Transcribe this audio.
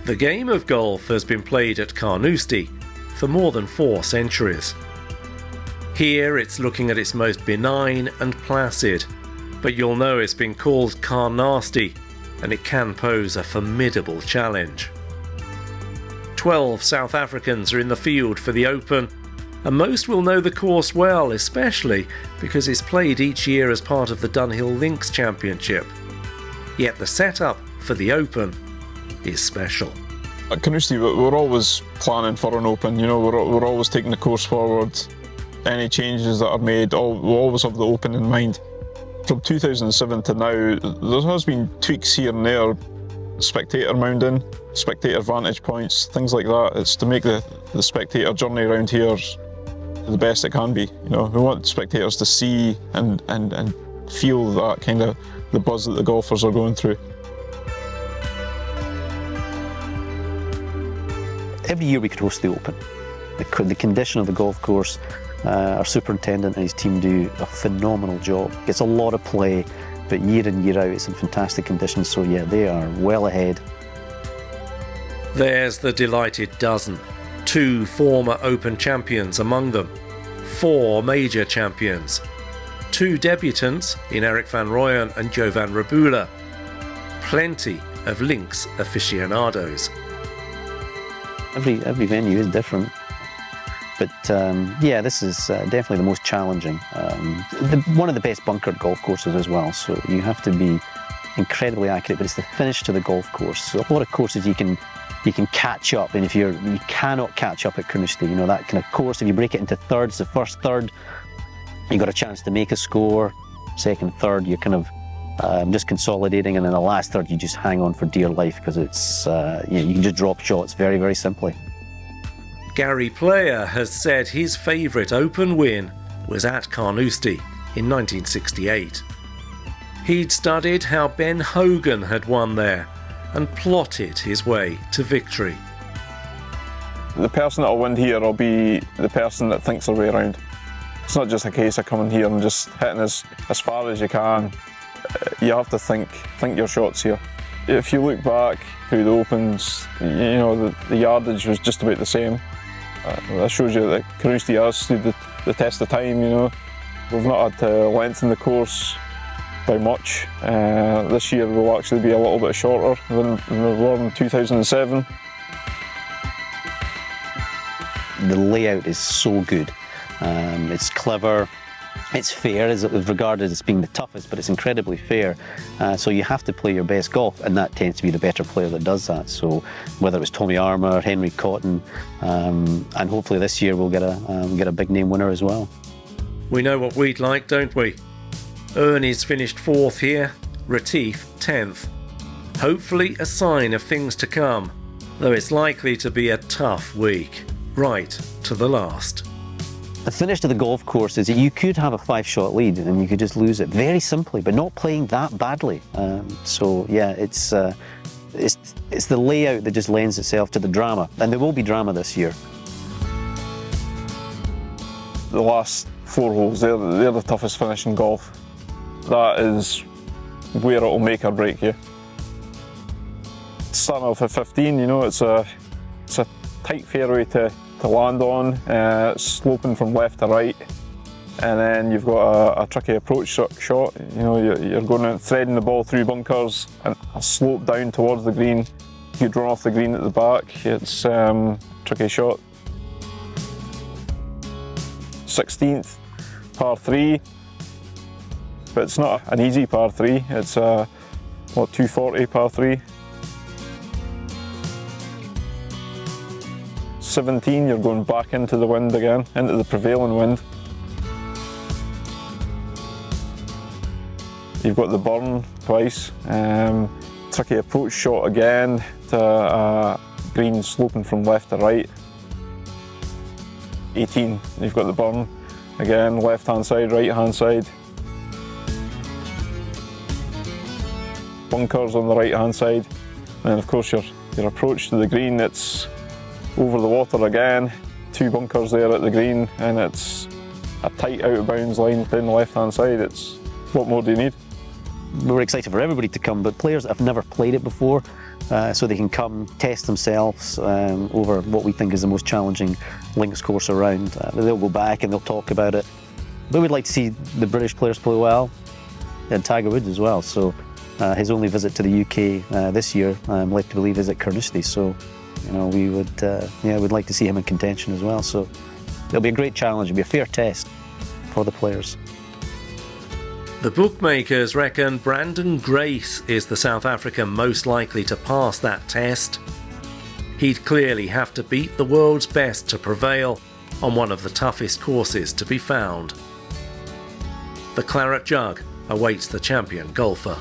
The game of golf has been played at Carnoustie for more than 4 centuries. Here it's looking at its most benign and placid, but you'll know it's been called Carnoustie, and it can pose a formidable challenge. 12 South Africans are in the field for the Open, and most will know the course well, especially because it's played each year as part of the Dunhill Links Championship. Yet the setup for the Open is special. At Carnoustie, we're always planning for an Open, we're always taking the course forward. Any changes that are made, we'll always have the Open in mind. From 2007 to now, there has been tweaks here and there, spectator mounding, spectator vantage points, things like that. It's to make the spectator journey around here the best it can be. We want spectators to see and feel that kind of the buzz that the golfers are going through. Every year we could host the Open. The condition of the golf course, our superintendent and his team do a phenomenal job. It's a lot of play, but year in, year out it's in fantastic conditions, so yeah, they are well ahead. There's the delighted dozen. 2 former Open champions among them, 4 major champions, 2 debutants in Eric van Rooyen and Jovan Rabula, plenty of links aficionados. Every venue is different, but yeah, this is definitely the most challenging. One of the best bunkered golf courses as well, so you have to be incredibly accurate, but it's the finish to the golf course. So a lot of courses you can catch up, and you cannot catch up at Carnoustie. That kind of course, if you break it into thirds, the first third you got a chance to make a score, second, third you're kind of just consolidating, and then the last third you just hang on for dear life because it's you can just drop shots very, very simply. Gary Player has said his favourite Open win was at Carnoustie in 1968. He'd studied how Ben Hogan had won there and plotted his way to victory. The person that'll win here will be the person that thinks their way around. It's not just a case of coming here and just hitting as far as you can. You have to think your shots here. If you look back through the Opens, the yardage was just about the same. That shows you that Carnoustie has stood the test of time. We've not had to lengthen the course by much. This year will actually be a little bit shorter than we were in 2007. The layout is so good. It's clever, it's fair, it's regarded as being the toughest, but it's incredibly fair. So you have to play your best golf, and that tends to be the better player that does that. So whether it was Tommy Armour, Henry Cotton, and hopefully this year we'll get a big name winner as well. We know what we'd like, don't we? Ernie's finished 4th here, Retief 10th. Hopefully a sign of things to come, though it's likely to be a tough week, right to the last. The finish to the golf course is that you could have a 5-shot lead and you could just lose it very simply, but not playing that badly. So yeah, it's the layout that just lends itself to the drama, and there will be drama this year. The last 4 holes, they're the toughest finish in golf. That is where it'll make or break you. Starting off at 15, it's a tight fairway to land on, sloping from left to right, and then you've got a tricky approach shot. You're going out threading the ball through bunkers and a slope down towards the green. You run off the green at the back. It's a tricky shot. 16th, par 3, but it's not an easy par 3. It's a 240 par 3. 17, you're going back into the wind again, into the prevailing wind. You've got the burn twice, tricky approach shot again to green sloping from left to right. 18, you've got the burn again, left hand side, right hand side. Bunkers on the right hand side, and then of course your approach to the green, it's over the water again, 2 bunkers there at the green, and it's a tight out of bounds line down the left hand side. What more do you need? we're excited for everybody to come, but players that have never played it before, so they can come test themselves over what we think is the most challenging links course around. They'll go back and they'll talk about it. But we'd like to see the British players play well, and Tiger Woods as well. So his only visit to the UK this year, I'm led to believe, is at Carnoustie. So we would, we'd like to see him in contention as well. So it'll be a great challenge. It'll be a fair test for the players. The bookmakers reckon Brandon Grace is the South African most likely to pass that test. He'd clearly have to beat the world's best to prevail on one of the toughest courses to be found. The claret jug awaits the champion golfer.